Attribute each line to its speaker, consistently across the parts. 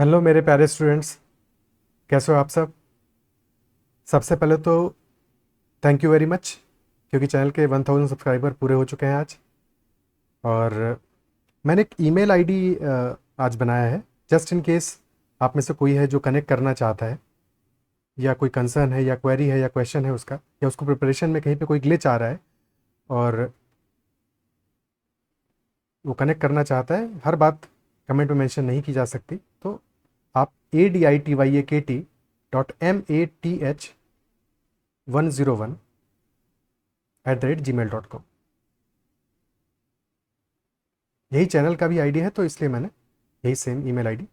Speaker 1: Hello मेरे प्यारे students, कैसे हो आप सब। सबसे पहले तो थैंक यू वेरी मच, क्योंकि चैनल के 1000 सब्सक्राइबर पूरे हो चुके हैं आज। और मैंने एक ईमेल आईडी आज बनाया है, जस्ट इन केस आप में से कोई है जो कनेक्ट करना चाहता है, या कोई कंसर्न है या क्वेरी है या क्वेश्चन है उसका, या उसको प्रिपरेशन में कहीं पे कोई ग्लिच आ रहा है और वो कनेक्ट करना चाहता है। हर बात कमेंट में मेंशन नहीं की जा सकती, तो आप ADITYAKT.MATH101@gmail.com, यही चैनल का भी आईडी है, तो इसलिए मैंने यही सेम ईमेल आईडी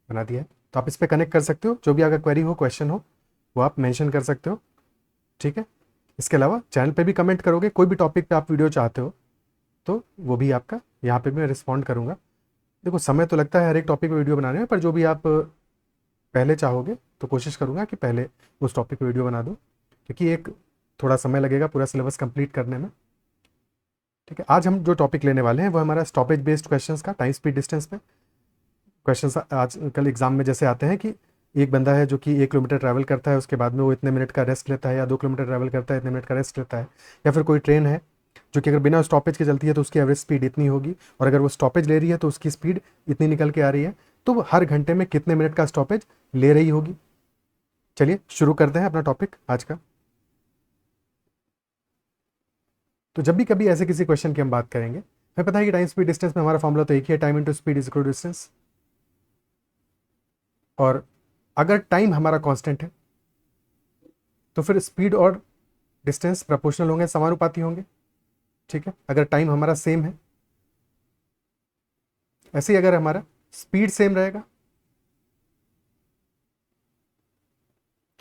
Speaker 1: बना दिया है। तो आप इस पर कनेक्ट कर सकते हो, जो भी अगर क्वेरी हो, क्वेश्चन हो, वो आप मेंशन कर सकते हो। ठीक है। इसके अलावा चैनल पे भी कमेंट करोगे, कोई भी टॉपिक पे आप वीडियो चाहते हो तो वो भी आपका यहाँ पे मैं रिस्पॉन्ड करूँगा। देखो, समय तो लगता है हर एक टॉपिक पे वीडियो बनाने में, पर जो भी आप पहले चाहोगे तो कोशिश करूँगा कि पहले उस टॉपिक पे वीडियो बना दूँ, क्योंकि एक थोड़ा समय लगेगा पूरा सिलेबस कंप्लीट करने में। ठीक है। आज हम जो टॉपिक लेने वाले हैं वो हमारा स्टॉपेज बेस्ड क्वेश्चंस का, टाइम स्पीड डिस्टेंस पे क्वेश्चंस आजकल एग्जाम में जैसे आते हैं कि एक बंदा है जो कि 1 किलोमीटर ट्रैवल करता है, उसके बाद में वो इतने मिनट का रेस्ट लेता है, या 2 किलोमीटर ट्रैवल करता है, इतने मिनट का रेस्ट लेता है। या फिर कोई ट्रेन है जो कि अगर बिना स्टॉपेज के चलती है तो उसकी एवरेज स्पीड इतनी होगी, और अगर वो स्टॉपेज ले रही है तो उसकी स्पीड इतनी निकल के आ रही है। तो वो हर घंटे में कितने मिनट का स्टॉपेज ले रही होगी। चलिए शुरू करते हैं अपना टॉपिक आज का। तो जब भी कभी ऐसे किसी क्वेश्चन की हम बात करेंगे, हमें पता है कि टाइम स्पीड डिस्टेंस में हमारा फॉर्मूला तो एक ही है, time into speed is equal to distance. और अगर टाइम हमारा कांस्टेंट है तो फिर स्पीड और डिस्टेंस प्रोपोर्शनल होंगे, समानुपाती होंगे। ठीक है। अगर टाइम हमारा सेम है, ऐसे ही अगर हमारा स्पीड सेम रहेगा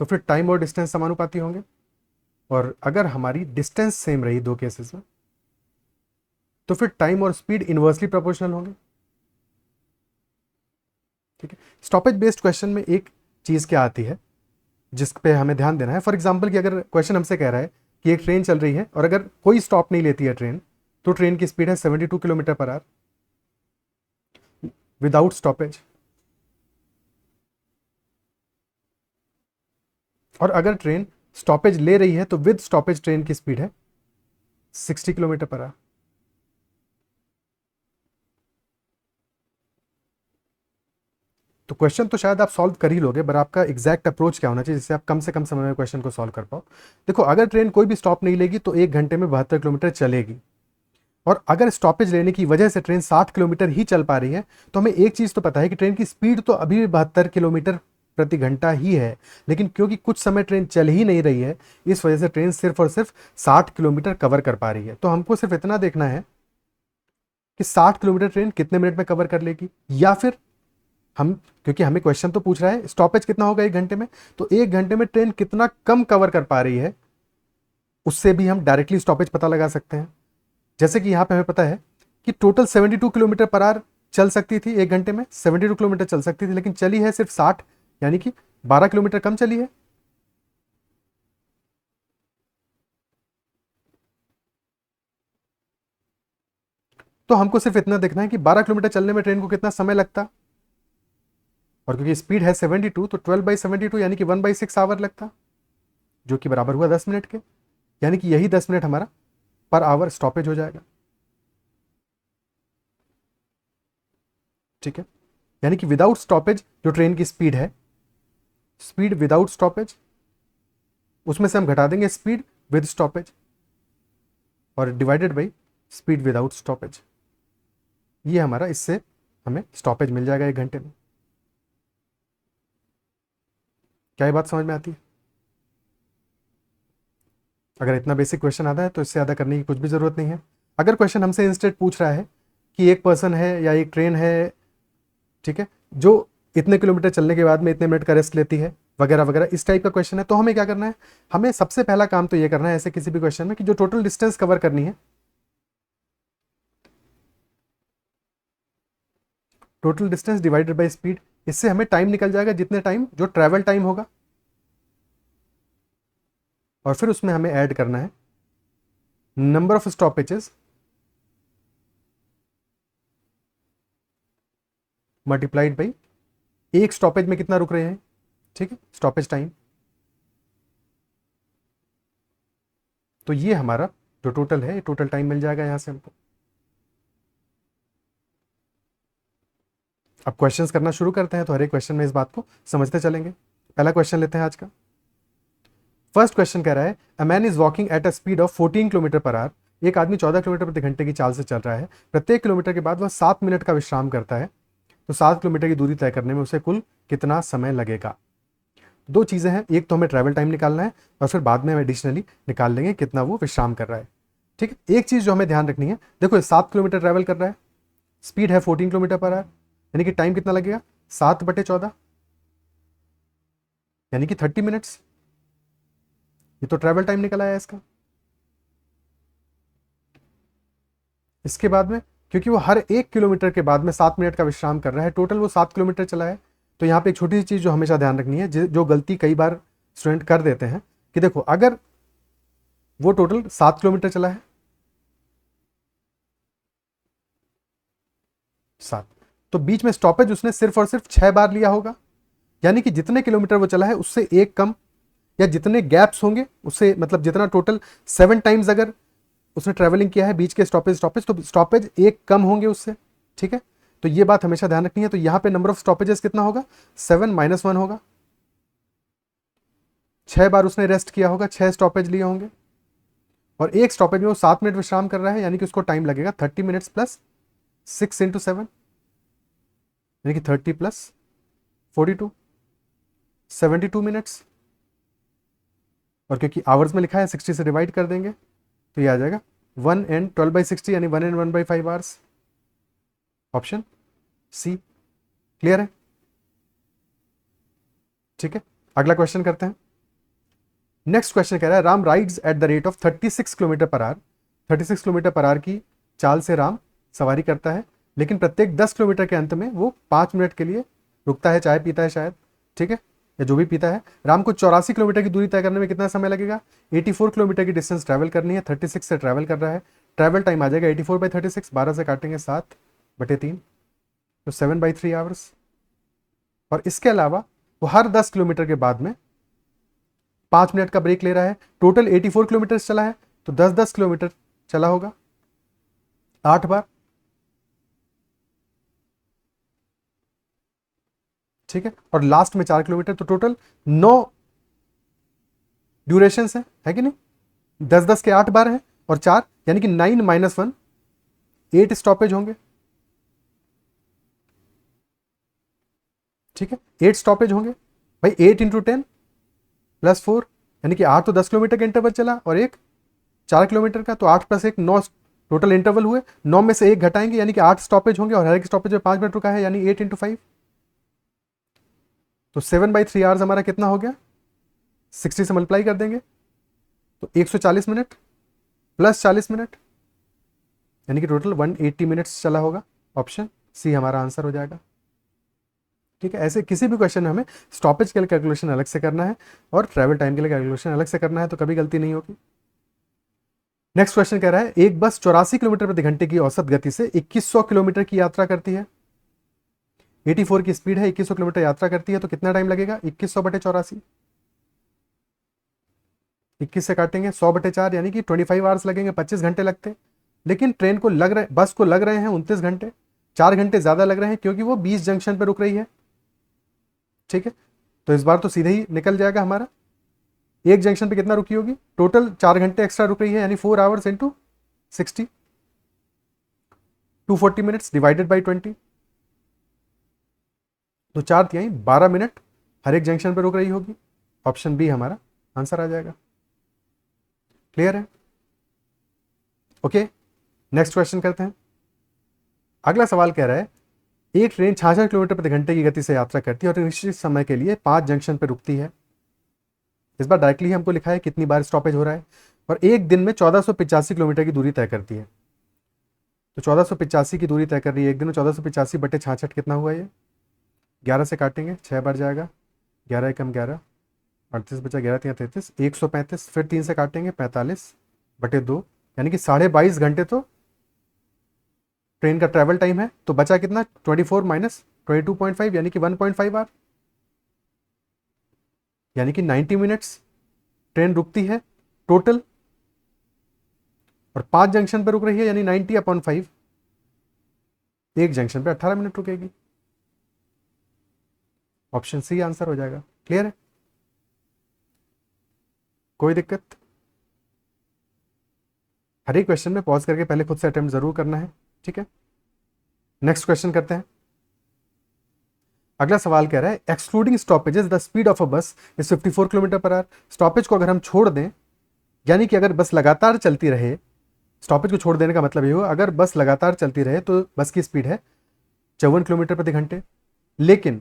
Speaker 1: तो फिर टाइम और डिस्टेंस समानुपाती होंगे। और अगर हमारी डिस्टेंस सेम रही दो केसेस में, तो फिर टाइम और स्पीड इनवर्सली प्रोपोर्शनल होंगे। ठीक है। स्टॉपेज बेस्ड क्वेश्चन में एक चीज क्या आती है जिस पे हमें ध्यान देना है। फॉर एग्जाम्पल कि अगर क्वेश्चन हमसे कह रहा है कि एक ट्रेन चल रही है और अगर कोई स्टॉप नहीं लेती है ट्रेन, तो ट्रेन की स्पीड है 72 kilometre per our without stoppage. और अगर ट्रेन स्टॉपेज ले रही है तो विद स्टॉपेज ट्रेन की स्पीड है 60 किलोमीटर पर आवर। तो क्वेश्चन तो शायद आप सॉल्व कर ही लोगे, पर आपका एग्जैक्ट अप्रोच क्या होना चाहिए जिससे आप कम से कम समय में क्वेश्चन को सॉल्व कर पाओ। देखो, अगर ट्रेन कोई भी स्टॉप नहीं लेगी तो 1 घंटे में 72 किलोमीटर चलेगी। और अगर स्टॉपेज लेने की वजह से ट्रेन 60 किलोमीटर ही चल पा रही है, तो हमें एक चीज तो पता है कि ट्रेन की स्पीड तो अभी भी 72 किलोमीटर प्रति घंटा ही है। लेकिन क्योंकि कुछ समय ट्रेन चल ही नहीं रही है, इस वजह से ट्रेन सिर्फ और सिर्फ 60 किलोमीटर कवर कर पा रही है। तो हमको सिर्फ इतना देखना है कि 60 किलोमीटर ट्रेन कितने मिनट में कवर कर लेगी। या फिर हम, क्योंकि हमें क्वेश्चन तो पूछ रहा है स्टॉपेज कितना होगा 1 घंटे में, तो 1 घंटे में ट्रेन कितना कम कवर कर पा रही है, उससे भी हम डायरेक्टली स्टॉपेज पता लगा सकते हैं। जैसे कि यहां पे हमें पता है कि टोटल 72 किलोमीटर पर आवर चल सकती थी 1 घंटे में, 72 किलोमीटर चल सकती थी, लेकिन चली है सिर्फ 60, यानी कि 12 किलोमीटर कम चली है। तो हमको सिर्फ इतना देखना है कि 12 किलोमीटर चलने में ट्रेन को कितना समय लगता, और क्योंकि स्पीड है 72, तो 12/72 यानी कि 1/6 आवर लगता, जो कि बराबर हुआ 10 मिनट के। यानी कि यही 10 मिनट हमारा पर आवर स्टॉपेज हो जाएगा। ठीक है। यानी कि विदाउट स्टॉपेज जो ट्रेन की स्पीड है, स्पीड विदाउट स्टॉपेज, उसमें से हम घटा देंगे स्पीड विद स्टॉपेज, और divided by speed without stoppage. ये हमारा, इससे हमें स्टॉपेज मिल जाएगा 1 घंटे में। क्या ये बात समझ में आती है? अगर इतना बेसिक क्वेश्चन आता है तो इससे ज़्यादा करने की कुछ भी ज़रूरत नहीं है। अगर क्वेश्चन हमसे इंस्टेंट पूछ रहा है कि एक पर्सन है या एक ट्रेन है, ठीक है, जो इतने किलोमीटर चलने के बाद में इतने मिनट का रेस्ट लेती है, वगैरह वगैरह, इस टाइप का क्वेश्चन है, तो हमें क्या करना है? हमें सबसे पहला काम तो ये करना है ऐसे किसी भी क्वेश्चन में कि जो टोटल डिस्टेंस कवर करनी है, total distance divided by speed, इससे हमें टाइम निकल जाएगा, जितने टाइम जो ट्रैवल टाइम होगा। और फिर उसमें हमें ऐड करना है number of stoppages multiplied by एक स्टॉपेज में कितना रुक रहे हैं, ठीक है, स्टॉपेज टाइम। तो ये हमारा जो टोटल है, टोटल टाइम मिल जाएगा यहां से हमको। अब क्वेश्चंस करना शुरू करते हैं, तो हर एक क्वेश्चन में इस बात को समझते चलेंगे। पहला क्वेश्चन लेते हैं आज का। फर्स्ट क्वेश्चन कह रहा है, a man is walking at a speed of 14 kilometre per our. एक आदमी 14 किलोमीटर प्रति घंटे की चाल से चल रहा है। प्रत्येक किलोमीटर के बाद वह 7 मिनट का विश्राम करता है। तो 7 किलोमीटर की दूरी तय करने में उसे कुल कितना समय लगेगा। दो चीजें हैं, एक तो हमें ट्रैवल टाइम निकालना है और फिर बाद में हम एडिशनली निकाल लेंगे कितना वो विश्राम कर रहा है। ठीक है, एक चीज जो हमें ध्यान रखनी है, देखो 7 किलोमीटर ट्रैवल कर रहा है, स्पीड है 14 किलोमीटर पर आवर, यानी कि टाइम कितना लगेगा 7/14, यानी कि 30 मिनट्स। ये तो ट्रैवल टाइम निकल आया इसका। इसके बाद में क्योंकि वो हर 1 किलोमीटर के बाद में 7 मिनट का विश्राम कर रहा है, टोटल वो 7 किलोमीटर चला है। तो यहाँ पे एक छोटी सी चीज जो हमेशा ध्यान रखनी है, जो गलती कई बार स्टूडेंट कर देते हैं, कि देखो अगर वो टोटल 7 किलोमीटर चला है, 7, तो बीच में स्टॉपेज उसने सिर्फ और सिर्फ 6 बार लिया होगा, यानी कि जितने किलोमीटर वो चला है उससे एक कम, या जितने गैप्स होंगे उससे, मतलब जितना टोटल 7 टाइम्स अगर उसने ट्रैवलिंग किया है बीच के स्टॉपेज तो स्टॉपेज एक कम होंगे उससे। ठीक है, तो ये बात हमेशा ध्यान रखनी है। तो यहां पे नंबर ऑफ स्टॉपेजेस कितना होगा, 7 - 1 होगा। 6 बार उसने रेस्ट किया होगा, 6 स्टॉपेज लिए होंगे, और एक स्टॉपेज में वो 7 मिनट विश्राम कर रहा है, यानी कि उसको टाइम लगेगा 30 मिनट्स प्लस 6 × 7, यानी कि 30 + 42, 72 मिनट्स। और क्योंकि आवर्स में लिखा है 60 से डिवाइड कर देंगे तो ये आ जाएगा 1 and 12/60, यानी 1 and 1/5 hours. Option C clear है। ठीक है, अगला क्वेश्चन करते हैं। नेक्स्ट क्वेश्चन कह रहा है, Ram rides at the rate of 36 kilometre per our. 36 kilometre per our की चाल से राम सवारी करता है, लेकिन प्रत्येक 10 किलोमीटर के अंत में वो 5 मिनट के लिए रुकता है, चाय पीता है शायद, ठीक है, या जो भी पीता है। राम को 84 किलोमीटर की दूरी तय करने में कितना समय लगेगा। 84 किलोमीटर की डिस्टेंस ट्रैवल करनी है, 36 से ट्रैवल कर रहा है। ट्रैवल टाइम आ जाएगा 84/36, 12 से काटेंगे 7/3, तो 7/3 आवर्स। और इसके अलावा वो हर 10 किलोमीटर के बाद में 5 मिनट का ब्रेक ले रहा है। टोटल 84 किलोमीटर चला है, तो 10-10 किलोमीटर चला होगा 8 बार। ठीक है, और लास्ट में 4 किलोमीटर, तो टोटल 9 ड्यूरेशन है कि नहीं, 10-10 के 8 बार है और 4, यानी कि 9 - 1 8 स्टॉपेज होंगे। ठीक है, 8 स्टॉपेज होंगे भाई, 8 × 10 + 4, यानी कि 8 तो 10 किलोमीटर का इंटरवल चला और एक 4 किलोमीटर का, तो 8 + 1 9 टोटल इंटरवल हुए। 9 में से 1 घटाएंगे, यानी कि 8 स्टॉपेज होंगे, और हर एक स्टॉपेज में 5 मिनट रुका है, यानी 8 × 5, तो 7/3 आवर्स हमारा कितना हो गया, 60 से मल्टीप्लाई कर देंगे तो 140 मिनट प्लस 40 मिनट, यानी कि टोटल 180 मिनट्स चला होगा। ऑप्शन सी हमारा आंसर हो जाएगा। ठीक है, ऐसे किसी भी क्वेश्चन में हमें स्टॉपेज के लिए कैलकुलेशन अलग से करना है और ट्रैवल टाइम के लिए कैलकुलेशन अलग से करना है, तो कभी गलती नहीं होगी। नेक्स्ट क्वेश्चन कह रहा है, एक बस 84 किलोमीटर प्रति घंटे की औसत गति से 2100 किलोमीटर की यात्रा करती है। 84 की स्पीड है, 2100 किलोमीटर यात्रा करती है, तो कितना टाइम लगेगा 2100/84, 21 से काटेंगे 100/4, यानी कि 25 आवर्स लगेंगे, 25 घंटे लगते। लेकिन ट्रेन को लग रहे, बस को लग रहे हैं 29 घंटे, 4 घंटे ज्यादा लग रहे हैं क्योंकि वो 20 जंक्शन पर रुक रही है। ठीक है, तो इस बार तो सीधे ही निकल जाएगा हमारा। एक जंक्शन पे कितना रुकी होगी, टोटल 4 घंटे एक्स्ट्रा रुक रही है, यानी 4 आवर्स × 60, 240 मिनट्स डिवाइडेड बाई 20, तो 4 × 12 मिनट हर एक जंक्शन पे रुक रही होगी। ऑप्शन बी हमारा आंसर आ जाएगा। क्लियर है। ओके, नेक्स्ट क्वेश्चन करते हैं। अगला सवाल कह रहा है, एक ट्रेन 66 किलोमीटर प्रति घंटे की गति से यात्रा करती है और निश्चित समय के लिए 5 जंक्शन पर रुकती है। इस बार डायरेक्टली हमको लिखा है कितनी बार स्टॉपेज हो रहा है, और एक दिन में 1485 किलोमीटर की दूरी तय करती है। तो 1485 की दूरी तय कर रही है एक दिन में, 1485/66 कितना हुआ ये, 11 से काटेंगे 6 बार जाएगा, 11 एकम 11, 38 बचा, 11 × 33, 135, फिर 3 से काटेंगे 45/2, यानी कि 22.5 घंटे तो ट्रेन का ट्रैवल टाइम है। तो बचा कितना, 24 - 22.5 यानी कि 1.5 आवर, यानी कि 90 मिनट्स ट्रेन रुकती है टोटल, और 5 जंक्शन पर रुक रही है, यानी 90/5, एक जंक्शन पे 18 मिनट रुकेगी। ऑप्शन सी आंसर हो जाएगा। क्लियर है? कोई दिक्कत? हर एक क्वेश्चन में पॉज करके पहले खुद से अटेम्प्ट जरूर करना है, ठीक है। नेक्स्ट क्वेश्चन करते हैं। अगला सवाल कह रहा है excluding stoppages the speed of a bus is 54 kilometre per hour. Stoppage को अगर हम छोड़ दें, यानी कि अगर बस लगातार चलती रहे, स्टॉपेज को छोड़ देने का मतलब ये हुआ अगर बस लगातार चलती रहे तो बस की स्पीड है 54 किलोमीटर प्रति घंटे। लेकिन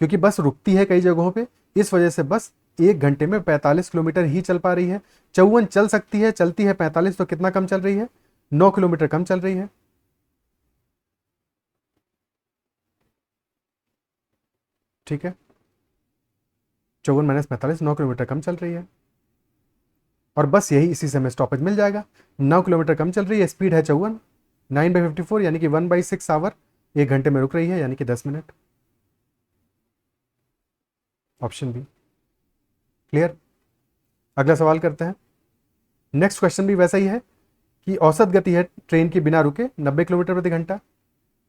Speaker 1: क्योंकि बस रुकती है कई जगहों पे, इस वजह से बस 1 घंटे में 45 किलोमीटर ही चल पा रही है। 54 चल सकती है, चलती है 45, तो कितना कम चल रही है? 9 किलोमीटर कम चल रही है। ठीक है, 54 - 45, 9 किलोमीटर कम चल रही है। और बस यही, इसी से हमें स्टॉपेज मिल जाएगा। 9 किलोमीटर कम चल रही है, स्पीड है 54, 9/54 यानी कि 1/6 आवर, 1 घंटे में रुक रही है, यानी कि 10 मिनट। Option B. क्लियर? अगला सवाल करते हैं। नेक्स्ट क्वेश्चन भी वैसा ही है कि औसत गति है ट्रेन की बिना रुके 90 किलोमीटर प्रति घंटा,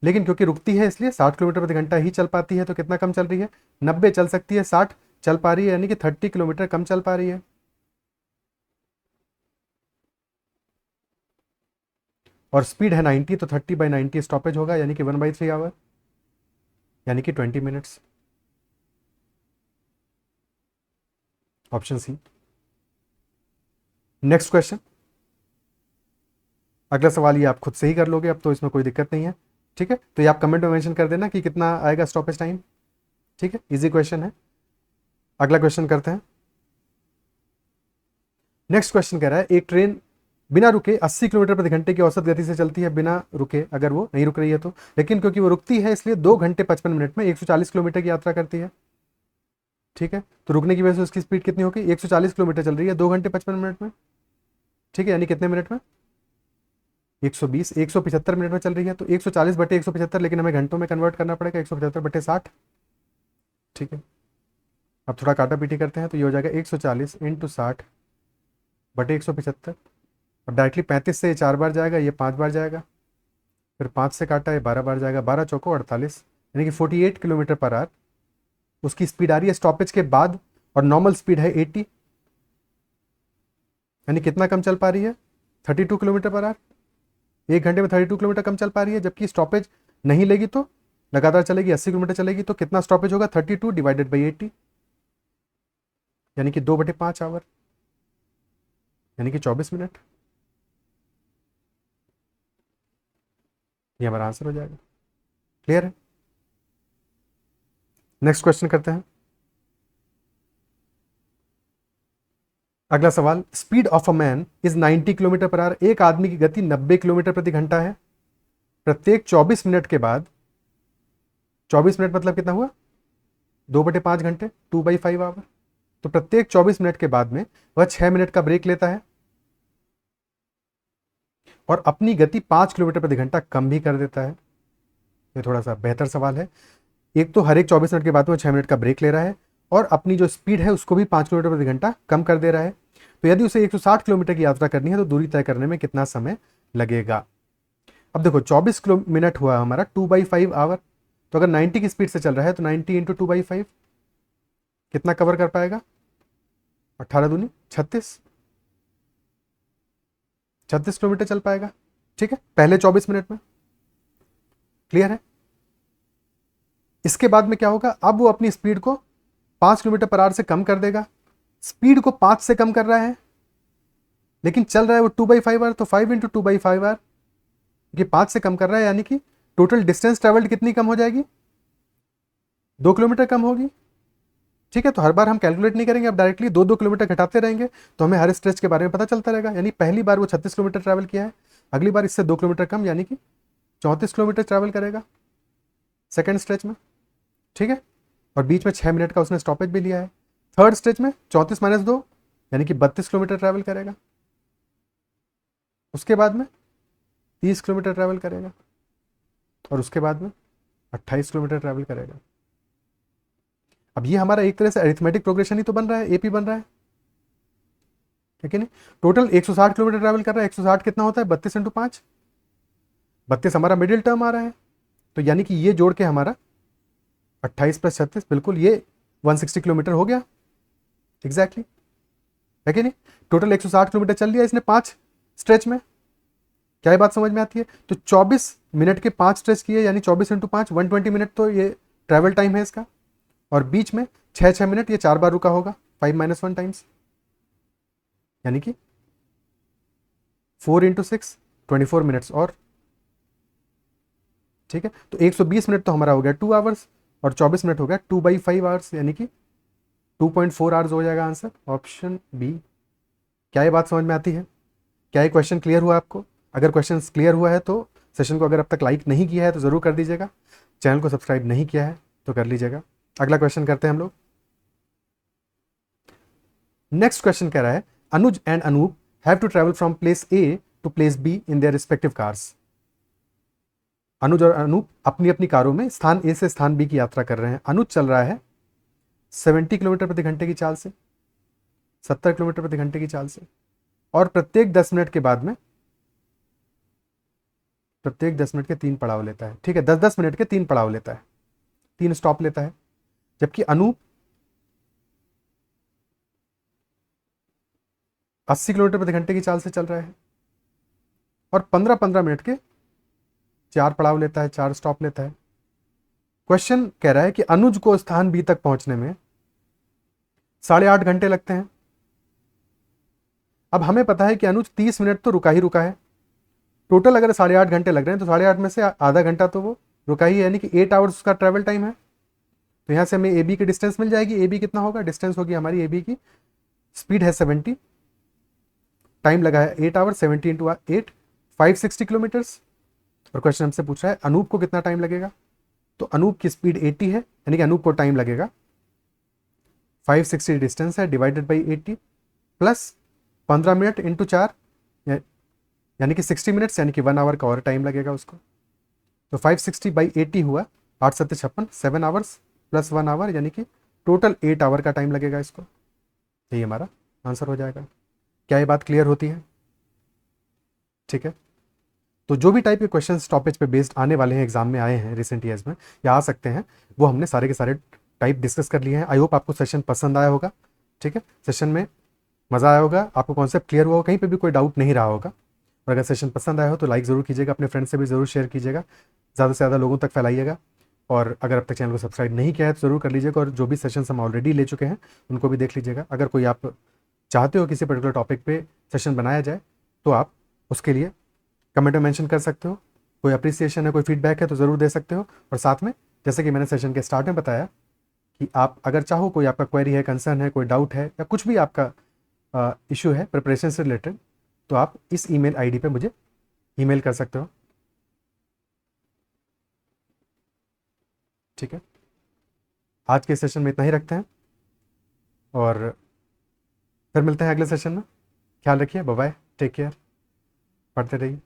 Speaker 1: लेकिन क्योंकि रुकती है इसलिए 60 किलोमीटर प्रति घंटा ही चल पाती है। तो कितना कम चल रही है? 90 चल सकती है, 60 चल पा रही है, यानी कि 30 किलोमीटर कम चल पा रही है। और स्पीड है 90, तो 30/90 स्टॉपेज होगा, यानी कि 1/3 आवर, यानी कि 20 minutes. Option C. Next question. अगला सवाल ये आप खुद से ही कर लोगे, अब तो इसमें कोई दिक्कत नहीं है, ठीक है। तो ये आप कमेंट में मेंशन कर देना कि कितना आएगा स्टॉपेज टाइम, ठीक है। इजी क्वेश्चन है। अगला क्वेश्चन करते हैं। नेक्स्ट क्वेश्चन कह रहा है एक ट्रेन बिना रुके 80 किलोमीटर प्रति घंटे की औसत गति से चलती है, बिना रुके, अगर वो नहीं रुक रही है तो। लेकिन क्योंकि वो रुकती है इसलिए 2 घंटे 55 मिनट में 140 किलोमीटर की यात्रा करती है, ठीक है। तो रुकने की वजह से उसकी स्पीड कितनी होगी? 140 किलोमीटर चल रही है 2 घंटे 55 मिनट में, ठीक है। यानी कितने मिनट में? 120, 175 मिनट में चल रही है। तो 140/175, लेकिन हमें घंटों में कन्वर्ट करना पड़ेगा, 175/60, ठीक है। अब थोड़ा काटा पीटी करते हैं, तो ये हो जाएगा 140 × 60/175। और डायरेक्टली 35 से ये 4 बार जाएगा, ये 5 बार जाएगा, फिर 5 से काटा ये 12 बार जाएगा, 12 चौको 48, यानी कि 48 किलोमीटर पर आवर उसकी स्पीड आ रही है स्टॉपेज के बाद। और नॉर्मल स्पीड है 80, यानी कितना कम चल पा रही है? 32 किलोमीटर पर आवर। 1 घंटे में 32 किलोमीटर कम चल पा रही है, जबकि स्टॉपेज नहीं लेगी तो लगातार चलेगी, 80 किलोमीटर चलेगी, तो कितना स्टॉपेज होगा? 32 / 80, यानी कि 2/5 आवर, यानी कि 24 मिनट। ये हमारा आंसर हो जाएगा। क्लियर है? नेक्स्ट क्वेश्चन करते हैं। अगला सवाल, speed of a man is 90 kilometre per our. एक आदमी की गति 90 किलोमीटर प्रति घंटा है। प्रत्येक 24 मिनट के बाद, 24 मिनट मतलब कितना हुआ? 2/5 घंटे, 2/5 आवर। तो प्रत्येक 24 मिनट के बाद में वह 6 मिनट का ब्रेक लेता है और अपनी गति 5 किलोमीटर प्रति घंटा कम भी कर देता है। ये थोड़ा सा बेहतर सवाल है। एक तो हर एक 24 मिनट के बाद में 6 मिनट का ब्रेक ले रहा है और अपनी जो स्पीड है उसको भी 5 किलोमीटर प्रति घंटा कम कर दे रहा है। तो यदि उसे 160 किलोमीटर की यात्रा करनी है तो दूरी तय करने में कितना समय लगेगा? अब देखो 24 मिनट हुआ हमारा 2/5 आवर। तो अगर 90 की स्पीड से चल रहा है तो 90 × 2/5 कितना कवर कर पाएगा? 18 दूनी 36, 36 किलोमीटर चल पाएगा, ठीक है, पहले 24 मिनट में। क्लियर है? इसके बाद में क्या होगा? अब वो अपनी स्पीड को 5 किलोमीटर पर आवर से कम कर देगा। स्पीड को 5 से कम कर रहा है, लेकिन चल रहा है वो 2/5 आवर। तो 5 × 2/5 आवर, ये 5 से कम कर रहा है, यानी कि टोटल डिस्टेंस ट्रेवल्ड कितनी कम हो जाएगी? 2 किलोमीटर कम होगी, ठीक है। तो हर बार हम कैलकुलेट नहीं करेंगे, अब डायरेक्टली 2-2 किलोमीटर घटाते रहेंगे, तो हमें हर स्ट्रेच के बारे में पता चलता रहेगा। यानी पहली बार वो 36 किलोमीटर ट्रैवल किया है, अगली बार इससे 2 किलोमीटर कम, यानी कि 34 किलोमीटर ट्रैवल करेगा सेकेंड स्ट्रेच में, ठीक है। और बीच में 6 मिनट का उसने स्टॉपेज भी लिया है। थर्ड स्ट्रेच में 34 - 2 यानी कि 32 किलोमीटर ट्रैवल करेगा। उसके बाद में 30 किलोमीटर ट्रैवल करेगा और उसके बाद में 28 किलोमीटर ट्रैवल करेगा। अब ये हमारा एक तरह से अरिथमेटिक प्रोग्रेशन ही तो बन रहा है, एपी बन रहा है, ठीक है नहीं। टोटल 160 किलोमीटर ट्रैवल कर रहा है, 160 कितना होता है 32 इंटू 5, 32 हमारा मिडिल टर्म आ रहा है। तो यानी कि ये जोड़ के हमारा 28 प्लस 36 बिल्कुल ये 160 किलोमीटर हो गया एग्जैक्टली, है कि नहीं। टोटल 160 किलोमीटर चल लिया इसने 5 स्ट्रेच में। क्या ये बात समझ में आती है। तो 24 मिनट के 5 स्ट्रेच किए, यानी 24 इंटू 5 120 मिनट तो ये ट्रैवल टाइम है इसका। और बीच में 6 मिनट ये 4 बार रुका होगा 5 - 1 टाइम्स, यानी कि 4 इंटू 6 24 मिनट्स और, ठीक है। तो 120 मिनट तो हमारा हो गया 2 आवर्स और 24 मिनट हो गया 2/5 आवर्स, यानी कि 2.4 आवर्स हो जाएगा आंसर ऑप्शन बी। क्या ये बात समझ में आती है। क्या ये क्वेश्चन क्लियर हुआ आपको। अगर क्वेश्चन क्लियर हुआ है तो सेशन को अगर अब तक लाइक नहीं किया है तो ज़रूर कर दीजिएगा, चैनल को सब्सक्राइब नहीं किया है तो कर लीजिएगा। अगला क्वेश्चन करते हैं हम लोग। नेक्स्ट क्वेश्चन कह रहा है Anuj and Anup have to travel from place A to place B in their respective cars. Anuj और अनूप अपनी अपनी कारों में स्थान ए से स्थान बी की यात्रा कर रहे हैं। अनुज चल रहा है 70 किलोमीटर प्रति घंटे की चाल से, 70 किलोमीटर प्रति घंटे की चाल से, और प्रत्येक 10 मिनट के बाद में प्रत्येक 10 मिनट के 3 पड़ाव लेता है, ठीक है। 10-10 मिनट के 3 पड़ाव लेता है, 3 स्टॉप लेता है। जबकि अनूप 80 किलोमीटर प्रति घंटे की चाल से चल रहा है और 15-15 मिनट के 4 पड़ाव लेता है, 4 स्टॉप लेता है। क्वेश्चन कह रहा है कि अनुज को स्थान बी तक पहुंचने में 8.5 घंटे लगते हैं। अब हमें पता है कि अनुज 30 मिनट तो रुका ही रुका है। टोटल अगर 8.5 घंटे लग रहे हैं तो 8.5 में से आधा घंटा तो वो रुका ही है, यानी कि 8 आवर्स उसका ट्रैवल टाइम है। तो यहाँ से हमें ए बी की डिस्टेंस मिल जाएगी। ए बी कितना होगा, डिस्टेंस होगी हमारी ए बी की, स्पीड है 70, टाइम लगा है 8 आवर, 70 इंटू 8 560 किलोमीटर्स। और क्वेश्चन हमसे पूछ रहा है अनूप को कितना टाइम लगेगा। तो अनूप की स्पीड 80 है, यानी कि अनूप को टाइम लगेगा 560 डिस्टेंस है divided by 80 plus 15 minute into 4 यानी कि 60 मिनट्स, यानी कि 1 आवर का और टाइम लगेगा उसको। तो 560/80 हुआ 8×7 = 7 आवर्स प्लस 1 आवर, यानी कि टोटल 8 आवर का टाइम लगेगा इसको। यही हमारा आंसर हो जाएगा। क्या ये बात क्लियर होती है, ठीक है। तो जो भी टाइप के क्वेश्चन टॉपिक पे बेस्ड आने वाले हैं, एग्जाम में आए हैं रिसेंट ईयर्स में या आ सकते हैं, वो हमने सारे के सारे टाइप डिस्कस कर लिए हैं। आई होप आपको सेशन पसंद आया होगा, ठीक है। सेशन में मज़ा आया होगा, आपको कॉन्सेप्ट क्लियर हुआ होगा, कहीं पे भी कोई डाउट नहीं रहा होगा। और अगर सेशन पसंद आया हो तो लाइक ज़रूर कीजिएगा, अपने फ्रेंड से भी ज़रूर शेयर कीजिएगा, ज़्यादा से ज़्यादा लोगों तक फैलाइएगा। और अगर अब तक चैनल को सब्सक्राइब नहीं किया है तो ज़रूर कर लीजिएगा। और जो भी सेशन हम ऑलरेडी ले चुके हैं उनको भी देख लीजिएगा। अगर कोई आप चाहते हो किसी पर्टिकुलर टॉपिक पे सेशन बनाया जाए तो आप उसके लिए कमेंट में मेंशन कर सकते हो। कोई अप्रिसिएशन है, कोई फीडबैक है तो ज़रूर दे सकते हो। और साथ में जैसे कि मैंने सेशन के स्टार्ट में बताया कि आप अगर चाहो, कोई आपका क्वेरी है, कंसर्न है, कोई डाउट है या कुछ भी आपका इशू है प्रिपरेशन से रिलेटेड, तो आप इस ईमेल आईडी पे मुझे ईमेल कर सकते हो, ठीक है। आज के सेशन में इतना ही रखते हैं और फिर मिलते हैं अगले सेशन में। ख्याल रखिए, बाय बाय, टेक केयर, पढ़ते रहिए।